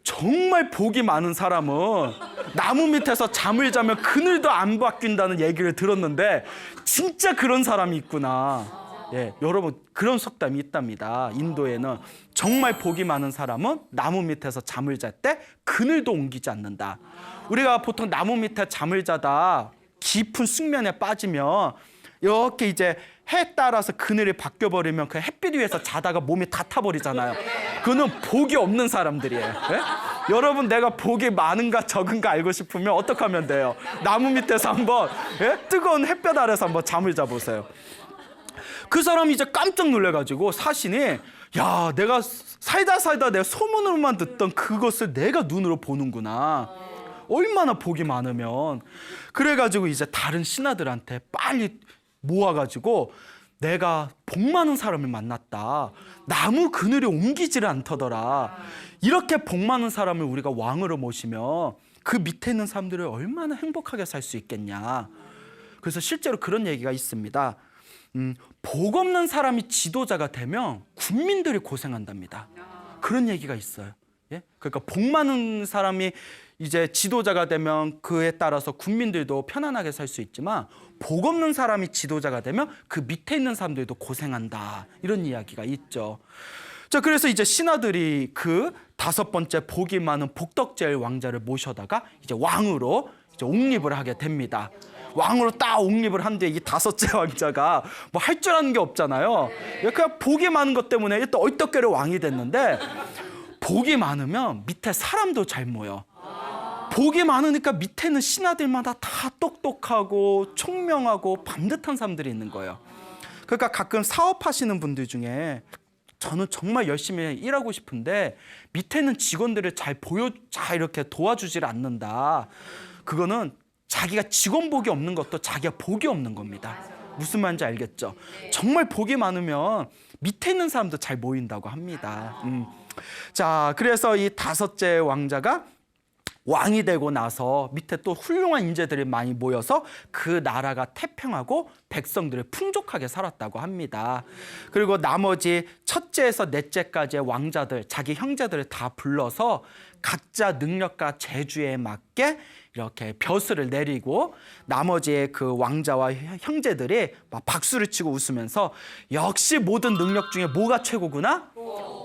정말 복이 많은 사람은 나무 밑에서 잠을 자면 그늘도 안 바뀐다는 얘기를 들었는데 진짜 그런 사람이 있구나. 예, 여러분 그런 속담이 있답니다. 인도에는 정말 복이 많은 사람은 나무 밑에서 잠을 잘 때 그늘도 옮기지 않는다. 우리가 보통 나무 밑에 잠을 자다 깊은 숙면에 빠지면 이렇게 이제 해 따라서 그늘이 바뀌어버리면 그 햇빛 위에서 자다가 몸이 다 타버리잖아요. 그거는 복이 없는 사람들이에요. 예? 여러분 내가 복이 많은가 적은가 알고 싶으면 어떻게 하면 돼요? 나무 밑에서 한번 뜨거운 햇볕 아래서 한번 잠을 자보세요. 그 사람이 이제 깜짝 놀래가지고 사신이 야 내가 살다 내가 소문으로만 듣던 그것을 내가 눈으로 보는구나. 얼마나 복이 많으면. 그래가지고 이제 다른 신하들한테 빨리 모아가지고 내가 복 많은 사람을 만났다. 나무 그늘이 옮기지를 않더더라. 이렇게 복 많은 사람을 우리가 왕으로 모시면 그 밑에 있는 사람들을 얼마나 행복하게 살 수 있겠냐. 그래서 실제로 그런 얘기가 있습니다. 복 없는 사람이 지도자가 되면 국민들이 고생한답니다. 그런 얘기가 있어요. 예? 그러니까 복 많은 사람이 이제 지도자가 되면 그에 따라서 국민들도 편안하게 살 수 있지만 복 없는 사람이 지도자가 되면 그 밑에 있는 사람들도 고생한다. 이런 이야기가 있죠. 자, 그래서 이제 신하들이 그 5번째 복이 많은 복덕제일 왕자를 모셔다가 이제 왕으로 이제 옹립을 하게 됩니다. 왕으로 딱 옹립을 한 뒤에 이 5째 왕자가 뭐 할 줄 아는 게 없잖아요. 그냥 복이 많은 것 때문에 또 얼떨결에 왕이 됐는데 복이 많으면 밑에 사람도 잘 모여. 복이 많으니까 밑에는 신하들마다 다 똑똑하고 총명하고 반듯한 사람들이 있는 거예요. 그러니까 가끔 사업하시는 분들 중에 저는 정말 열심히 일하고 싶은데 밑에는 직원들을 잘 이렇게 도와주질 않는다. 그거는 자기가 직원 복이 없는 것도 자기가 복이 없는 겁니다. 무슨 말인지 알겠죠? 정말 복이 많으면 밑에 있는 사람도 잘 모인다고 합니다. 자, 그래서 이 다섯째 왕자가 왕이 되고 나서 밑에 또 훌륭한 인재들이 많이 모여서 그 나라가 태평하고 백성들이 풍족하게 살았다고 합니다. 그리고 나머지 첫째에서 넷째까지의 왕자들, 자기 형제들을 다 불러서 각자 능력과 재주에 맞게 이렇게 벼슬을 내리고 나머지의 그 왕자와 형제들이 막 박수를 치고 웃으면서 역시 모든 능력 중에 뭐가 최고구나?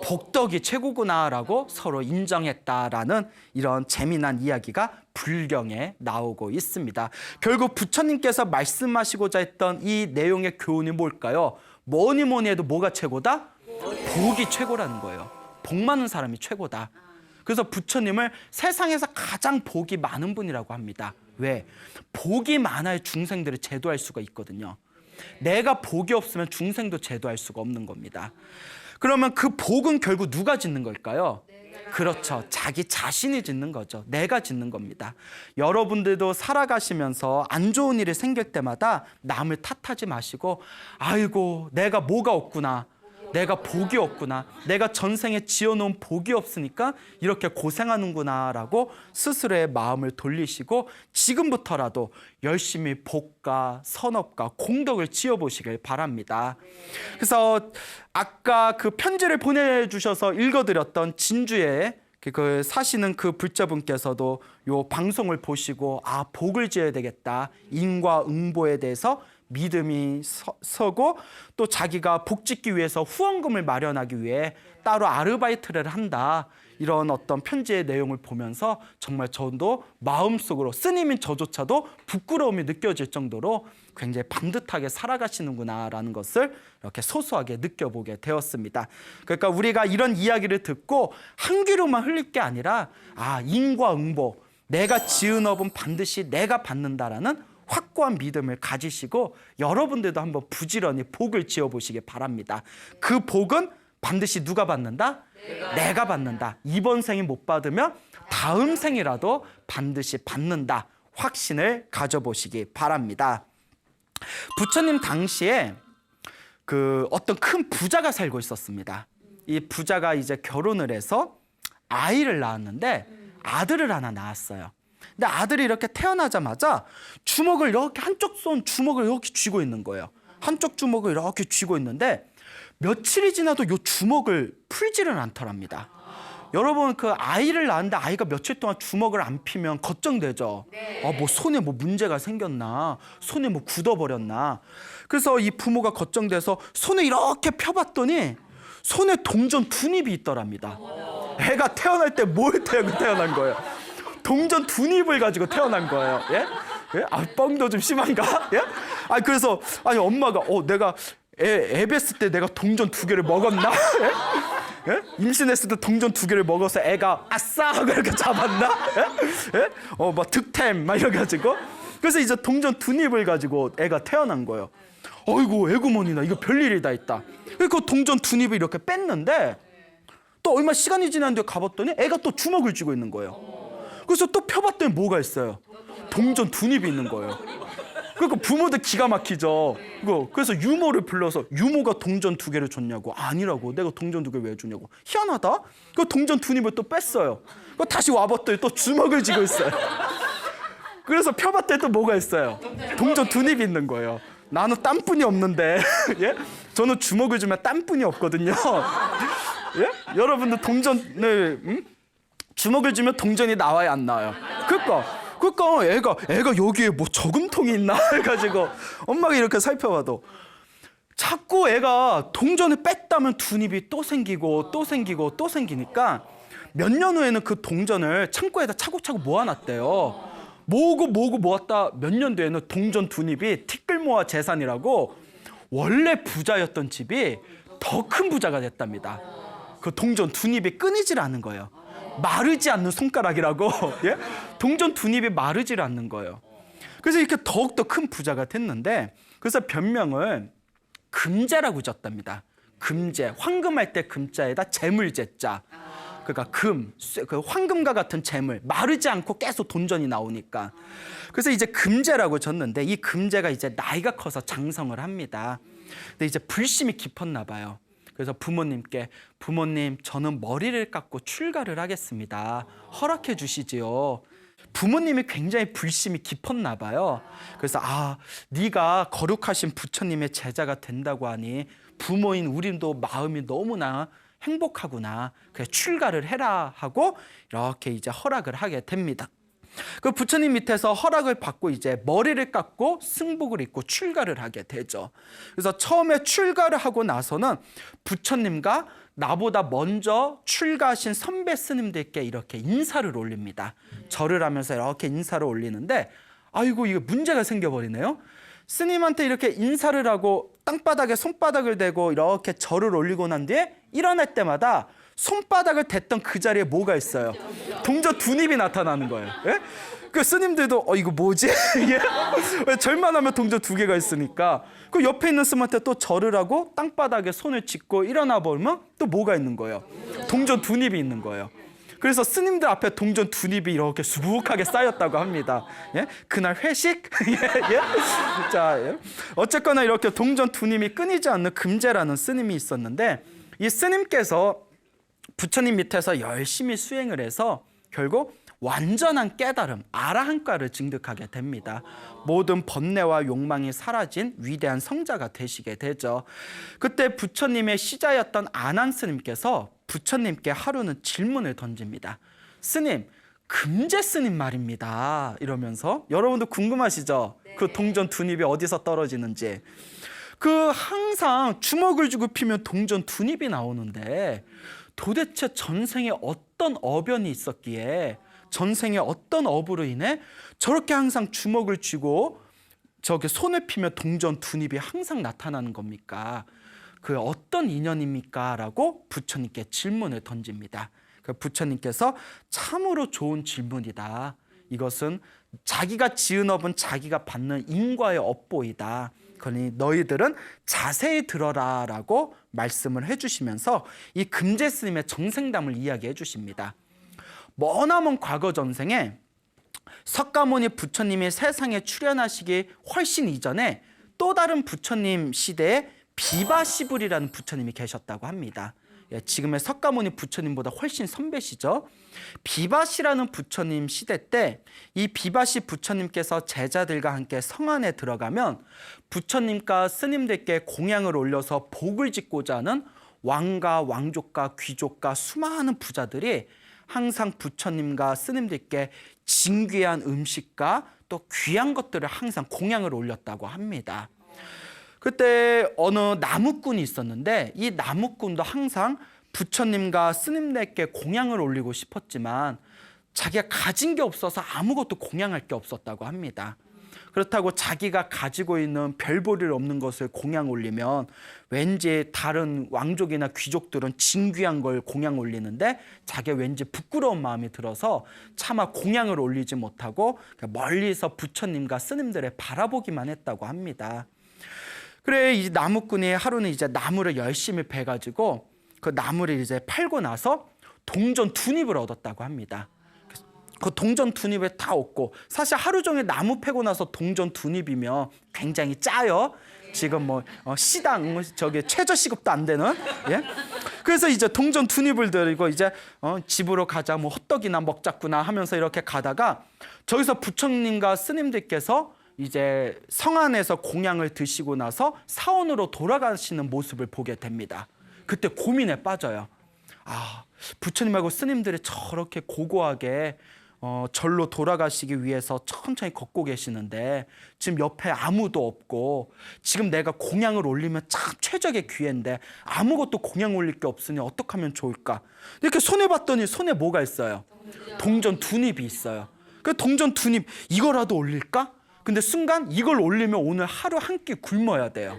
복덕이 최고구나라고 서로 인정했다라는 이런 재미난 이야기가 불경에 나오고 있습니다. 결국 부처님께서 말씀하시고자 했던 이 내용의 교훈이 뭘까요? 뭐니 해도 뭐가 최고다? 복이 최고라는 거예요. 복 많은 사람이 최고다. 그래서 부처님을 세상에서 가장 복이 많은 분이라고 합니다. 왜? 복이 많아야 중생들을 제도할 수가 있거든요. 내가 복이 없으면 중생도 제도할 수가 없는 겁니다. 그러면 그 복은 결국 누가 짓는 걸까요? 그렇죠. 자기 자신이 짓는 거죠. 내가 짓는 겁니다. 여러분들도 살아가시면서 안 좋은 일이 생길 때마다 남을 탓하지 마시고 아이고 내가 뭐가 없구나. 내가 복이 없구나. 내가 전생에 지어놓은 복이 없으니까 이렇게 고생하는구나 라고 스스로의 마음을 돌리시고 지금부터라도 열심히 복과 선업과 공덕을 지어보시길 바랍니다. 그래서 아까 그 편지를 보내주셔서 읽어드렸던 진주에 그 사시는 그 불자분께서도 요 방송을 보시고 아 복을 지어야 되겠다. 인과응보에 대해서 믿음이 서고 또 자기가 복 짓기 위해서 후원금을 마련하기 위해 따로 아르바이트를 한다. 이런 어떤 편지의 내용을 보면서 정말 저도 마음속으로 스님인 저조차도 부끄러움이 느껴질 정도로 굉장히 반듯하게 살아가시는구나라는 것을 이렇게 소소하게 느껴보게 되었습니다. 그러니까 우리가 이런 이야기를 듣고 한 귀로만 흘릴 게 아니라 아 인과응보 내가 지은 업은 반드시 내가 받는다라는 확고한 믿음을 가지시고 여러분들도 한번 부지런히 복을 지어보시기 바랍니다. 그 복은 반드시 누가 받는다? 내가 받는다. 이번 생이 못 받으면 다음 생이라도 반드시 받는다. 확신을 가져보시기 바랍니다. 부처님 당시에 그 어떤 큰 부자가 살고 있었습니다. 이 부자가 이제 결혼을 해서 아이를 낳았는데 아들을 하나 낳았어요. 근데 아들이 이렇게 태어나자마자 주먹을 이렇게 한쪽 손 주먹을 이렇게 쥐고 있는 거예요. 한쪽 주먹을 이렇게 쥐고 있는데 며칠이 지나도 이 주먹을 풀지를 않더랍니다. 여러분 그 아이를 낳았는데 아이가 며칠 동안 주먹을 안 피면 걱정되죠. 뭐 손에 뭐 문제가 생겼나, 손에 뭐 굳어버렸나. 그래서 이 부모가 걱정돼서 손을 이렇게 펴봤더니 손에 동전 두 닙이 있더랍니다. 애가 태어날 때 뭘 태어난 거예요? 동전 두 닙을 가지고 태어난 거예요. 예? 예? 아, 뻥도 좀 심한가? 예? 아, 그래서 아니 엄마가 내가 애 뵀을 때 내가 동전 두 개를 먹었나? 예? 예? 임신했을 때 동전 두 개를 먹어서 애가 아싸 하고 이렇게 잡았나? 예? 예? 막 득템 막 이래가지고 그래서 이제 동전 두 닙을 가지고 애가 태어난 거예요. 어이구 애구머니나 이거 별일이 다 있다. 그 동전 두 닙을 이렇게 뺐는데 또 얼마 시간이 지났는데 가봤더니 애가 또 주먹을 쥐고 있는 거예요. 그래서 또 펴봤더니 뭐가 있어요? 동전 두 닙이 있는 거예요. 그러니까 부모들 기가 막히죠. 그래서 유모를 불러서 유모가 동전 두 개를 줬냐고. 아니라고. 내가 동전 두 개 왜 주냐고. 희한하다. 그 동전 두 닙을 또 뺐어요. 다시 와봤더니 또 주먹을 쥐고 있어요. 그래서 펴봤더니 또 뭐가 있어요? 동전 두 닙이 있는 거예요. 나는 땀뿐이 없는데 예? 저는 주먹을 주면 땀뿐이 없거든요. 예? 여러분들 동전을 주먹을 주면 동전이 나와야 안 나와요. 그러니까 애가 여기에 뭐 저금통이 있나 해가지고 엄마가 이렇게 살펴봐도 자꾸 애가 동전을 뺐다면 두 닙이 또 생기고 또 생기고 또 생기니까 몇 년 후에는 그 동전을 창고에다 차곡차곡 모아놨대요. 모으고 모았다 몇 년 뒤에는 동전 두 닙이 티끌모아 재산이라고 원래 부자였던 집이 더 큰 부자가 됐답니다. 그 동전 두 닙이 끊이질 않은 거예요. 마르지 않는 손가락이라고. 예? 동전 두 입이 마르질 않는 거예요. 그래서 이렇게 더욱더 큰 부자가 됐는데, 그래서 별명을 금제라고 졌답니다. 금제, 황금할 때 금자에다 재물제자. 그러니까 그 황금과 같은 재물, 마르지 않고 계속 돈전이 나오니까. 그래서 이제 금제라고 졌는데, 이 금제가 이제 나이가 커서 장성을 합니다. 근데 이제 불심이 깊었나 봐요. 그래서 부모님께, 부모님, 저는 머리를 깎고 출가를 하겠습니다. 허락해 주시지요. 부모님이 굉장히 불심이 깊었나 봐요. 그래서 네가 거룩하신 부처님의 제자가 된다고 하니 부모인 우리도 마음이 너무나 행복하구나. 그래, 출가를 해라 하고 이렇게 이제 허락을 하게 됩니다. 그 부처님 밑에서 허락을 받고 이제 머리를 깎고 승복을 입고 출가를 하게 되죠. 그래서 처음에 출가를 하고 나서는 부처님과 나보다 먼저 출가하신 선배 스님들께 이렇게 인사를 올립니다. 절을 하면서 이렇게 인사를 올리는데, 아이고, 이게 문제가 생겨버리네요. 스님한테 이렇게 인사를 하고 땅바닥에 손바닥을 대고 이렇게 절을 올리고 난 뒤에 일어날 때마다 손바닥을 댔던 그 자리에 뭐가 있어요? 동전 두 입이 나타나는 거예요. 예? 그 스님들도 이거 뭐지? 예? 절만 하면 동전 두 개가 있으니까. 그 옆에 있는 스님한테 또 절을 하고 땅바닥에 손을 짚고 일어나 보면 또 뭐가 있는 거예요? 동전 두 입이 있는 거예요. 그래서 스님들 앞에 동전 두 입이 이렇게 수북하게 쌓였다고 합니다. 예? 그날 회식? 예? 자, 예? 어쨌거나 이렇게 동전 두 입이 끊이지 않는 금제라는 스님이 있었는데, 이 스님께서 부처님 밑에서 열심히 수행을 해서 결국 완전한 깨달음, 아라한가를 증득하게 됩니다. 모든 번뇌와 욕망이 사라진 위대한 성자가 되시게 되죠. 그때 부처님의 시자였던 아난 스님께서 부처님께 하루는 질문을 던집니다. 스님, 금제 스님 말입니다. 이러면서, 여러분도 궁금하시죠? 네. 그 동전 두 입이 어디서 떨어지는지. 항상 주먹을 쥐고 피면 동전 두 입이 나오는데, 도대체 전생에 어떤 어변이 있었기에, 전생에 어떤 업으로 인해 저렇게 항상 주먹을 쥐고 저게 손을 피면 동전 두 입이 항상 나타나는 겁니까? 그 어떤 인연입니까? 라고 부처님께 질문을 던집니다. 그 부처님께서 참으로 좋은 질문이다. 이것은 자기가 지은 업은 자기가 받는 인과의 업보이다. 그러니 너희들은 자세히 들어라 라고 말씀을 해주시면서 이 금제 스님의 정생담을 이야기해 주십니다. 머나먼 과거 전생에 석가모니 부처님이 세상에 출현하시기 훨씬 이전에 또 다른 부처님 시대에 비바시불이라는 부처님이 계셨다고 합니다. 예, 지금의 석가모니 부처님보다 훨씬 선배시죠. 비바시라는 부처님 시대 때 이 비바시 부처님께서 제자들과 함께 성 안에 들어가면 부처님과 스님들께 공양을 올려서 복을 짓고자 하는 왕과 왕족과 귀족과 수많은 부자들이 항상 부처님과 스님들께 진귀한 음식과 또 귀한 것들을 항상 공양을 올렸다고 합니다. 그때 어느 나무꾼이 있었는데 이 나무꾼도 항상 부처님과 스님들께 공양을 올리고 싶었지만 자기가 가진 게 없어서 아무것도 공양할 게 없었다고 합니다. 그렇다고 자기가 가지고 있는 별볼일 없는 것을 공양 올리면 왠지 다른 왕족이나 귀족들은 진귀한 걸 공양 올리는데 자기가 왠지 부끄러운 마음이 들어서 차마 공양을 올리지 못하고 멀리서 부처님과 스님들을 바라보기만 했다고 합니다. 그래, 이 나무꾼이 하루는 이제 나무를 열심히 베가지고 그 나무를 이제 팔고 나서 동전 두 입을 얻었다고 합니다. 그 동전 두 입을 다 얻고, 사실 하루 종일 나무 패고 나서 동전 두 입이면 굉장히 짜요. 지금 시당 저기 최저 시급도 안 되는. 예? 그래서 이제 동전 두 입을 들고 이제 집으로 가자, 헛떡이나 먹자꾸나 하면서 이렇게 가다가 저기서 부처님과 스님들께서 이제 성 안에서 공양을 드시고 나서 사원으로 돌아가시는 모습을 보게 됩니다. 그때 고민에 빠져요. 부처님하고 스님들이 저렇게 고고하게 절로 돌아가시기 위해서 천천히 걷고 계시는데 지금 옆에 아무도 없고 지금 내가 공양을 올리면 참 최적의 기회인데 아무것도 공양 올릴 게 없으니 어떻게 하면 좋을까? 이렇게 손에 봤더니 손에 뭐가 있어요? 동전 두 입이 있어요. 그 동전 두 입 이거라도 올릴까? 근데 순간 이걸 올리면 오늘 하루 한 끼 굶어야 돼요.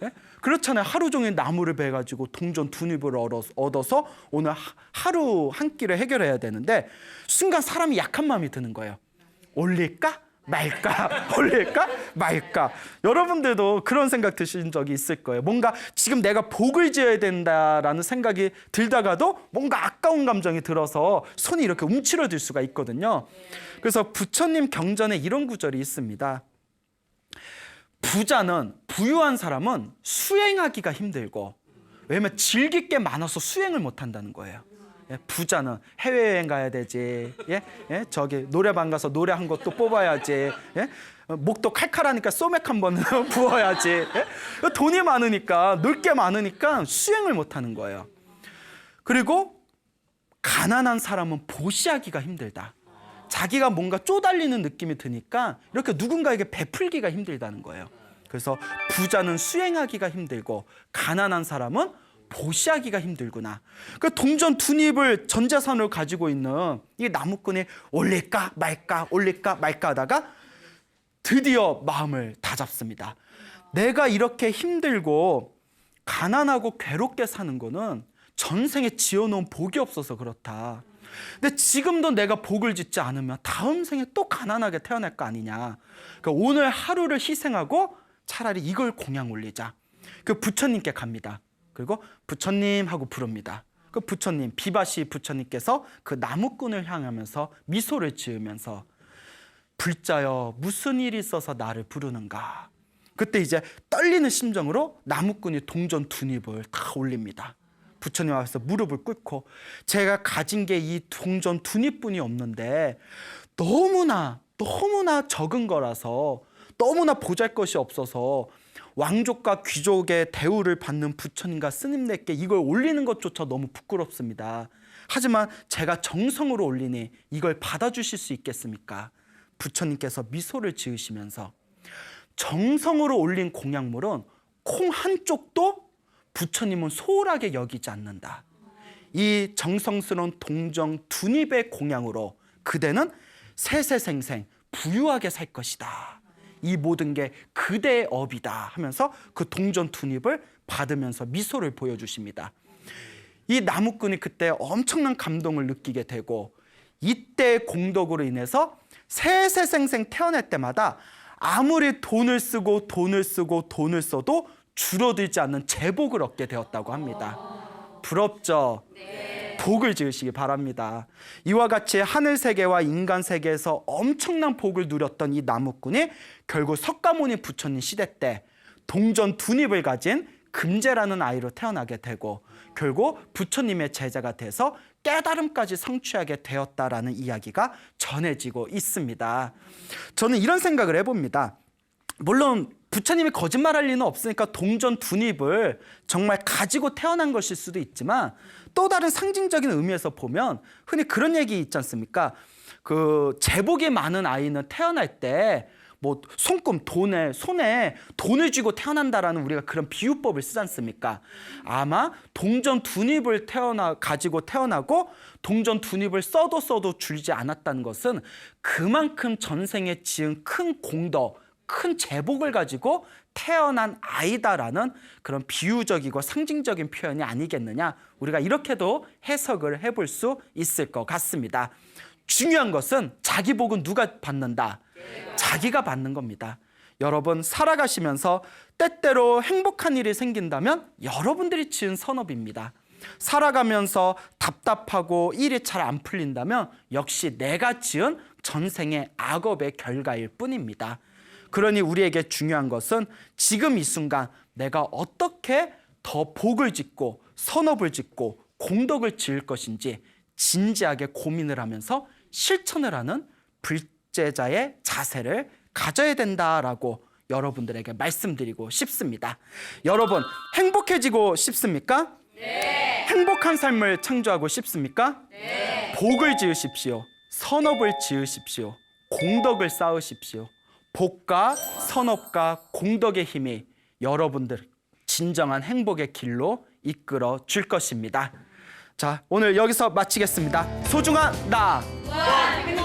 예? 그렇잖아요. 하루 종일 나무를 베가지고 동전 두 입을 얻어서 오늘 하루 한 끼를 해결해야 되는데 순간 사람이 약한 마음이 드는 거예요. 올릴까 말까 올릴까 말까. 여러분들도 그런 생각 드신 적이 있을 거예요. 뭔가 지금 내가 복을 지어야 된다라는 생각이 들다가도 뭔가 아까운 감정이 들어서 손이 이렇게 움츠러들 수가 있거든요. 그래서 부처님 경전에 이런 구절이 있습니다. 부유한 사람은 수행하기가 힘들고, 왜냐면 즐길 게 많아서 수행을 못 한다는 거예요. 부자는 해외여행 가야 되지, 저기 노래방 가서 노래 한 것도 뽑아야지, 목도 칼칼하니까 소맥 한 번 부어야지, 돈이 많으니까, 놀 게 많으니까 수행을 못 하는 거예요. 그리고 가난한 사람은 보시하기가 힘들다. 자기가 뭔가 쪼달리는 느낌이 드니까 이렇게 누군가에게 베풀기가 힘들다는 거예요. 그래서 부자는 수행하기가 힘들고 가난한 사람은 보시하기가 힘들구나. 그 동전 두 입을 전 재산을 가지고 있는 이 나무꾼이 올릴까 말까 올릴까 말까 하다가 드디어 마음을 다잡습니다. 내가 이렇게 힘들고 가난하고 괴롭게 사는 거는 전생에 지어놓은 복이 없어서 그렇다. 근데 지금도 내가 복을 짓지 않으면 다음 생에 또 가난하게 태어날 거 아니냐. 그러니까 오늘 하루를 희생하고 차라리 이걸 공양 올리자. 그 부처님께 갑니다. 그리고 부처님 하고 부릅니다. 그 부처님, 비바시 부처님께서 그 나무꾼을 향하면서 미소를 지으면서 불자여 무슨 일이 있어서 나를 부르는가. 그때 이제 떨리는 심정으로 나무꾼이 동전 두 입을 다 올립니다. 부처님 앞에서 무릎을 꿇고 제가 가진 게 이 동전 두 입뿐이 없는데 너무나 적은 거라서, 너무나 보잘것이 없어서 왕족과 귀족의 대우를 받는 부처님과 스님들께 이걸 올리는 것조차 너무 부끄럽습니다. 하지만 제가 정성으로 올리니 이걸 받아주실 수 있겠습니까? 부처님께서 미소를 지으시면서 정성으로 올린 공양물은 콩 한 쪽도 부처님은 소홀하게 여기지 않는다. 이 정성스러운 동정 두 입의 공양으로 그대는 세세생생 부유하게 살 것이다. 이 모든 게 그대의 업이다 하면서 그 동전 두 입을 받으면서 미소를 보여주십니다. 이 나무꾼이 그때 엄청난 감동을 느끼게 되고, 이때의 공덕으로 인해서 세세생생 태어날 때마다 아무리 돈을 쓰고 써도 줄어들지 않는 재복을 얻게 되었다고 합니다. 부럽죠? 네. 복을 지으시기 바랍니다. 이와 같이 하늘 세계와 인간 세계에서 엄청난 복을 누렸던 이 나무꾼이 결국 석가모니 부처님 시대 때 동전 두 입을 가진 금제라는 아이로 태어나게 되고 결국 부처님의 제자가 돼서 깨달음까지 성취하게 되었다라는 이야기가 전해지고 있습니다. 저는 이런 생각을 해봅니다. 물론 부처님이 거짓말할 리는 없으니까 동전 두 입을 정말 가지고 태어난 것일 수도 있지만, 또 다른 상징적인 의미에서 보면 흔히 그런 얘기 있지 않습니까? 그 재복이 많은 아이는 태어날 때 뭐 손에 돈을 쥐고 태어난다라는 우리가 그런 비유법을 쓰지 않습니까? 아마 동전 두 입을 가지고 태어나고 동전 두 입을 써도 줄지 않았다는 것은 그만큼 전생에 지은 큰 공덕, 큰 재복을 가지고 태어난 아이다라는 그런 비유적이고 상징적인 표현이 아니겠느냐, 우리가 이렇게도 해석을 해볼 수 있을 것 같습니다. 중요한 것은 자기 복은 누가 받는다? 자기가 받는 겁니다. 여러분 살아가시면서 때때로 행복한 일이 생긴다면 여러분들이 지은 선업입니다. 살아가면서 답답하고 일이 잘 안 풀린다면 역시 내가 지은 전생의 악업의 결과일 뿐입니다. 그러니 우리에게 중요한 것은 지금 이 순간 내가 어떻게 더 복을 짓고 선업을 짓고 공덕을 지을 것인지 진지하게 고민을 하면서 실천을 하는 불제자의 자세를 가져야 된다라고 여러분들에게 말씀드리고 싶습니다. 여러분 행복해지고 싶습니까? 네. 행복한 삶을 창조하고 싶습니까? 네. 복을 지으십시오. 선업을 지으십시오. 공덕을 쌓으십시오. 복과 선업과 공덕의 힘이 여러분들 진정한 행복의 길로 이끌어 줄 것입니다. 자, 오늘 여기서 마치겠습니다. 소중한 나. 무한 행복.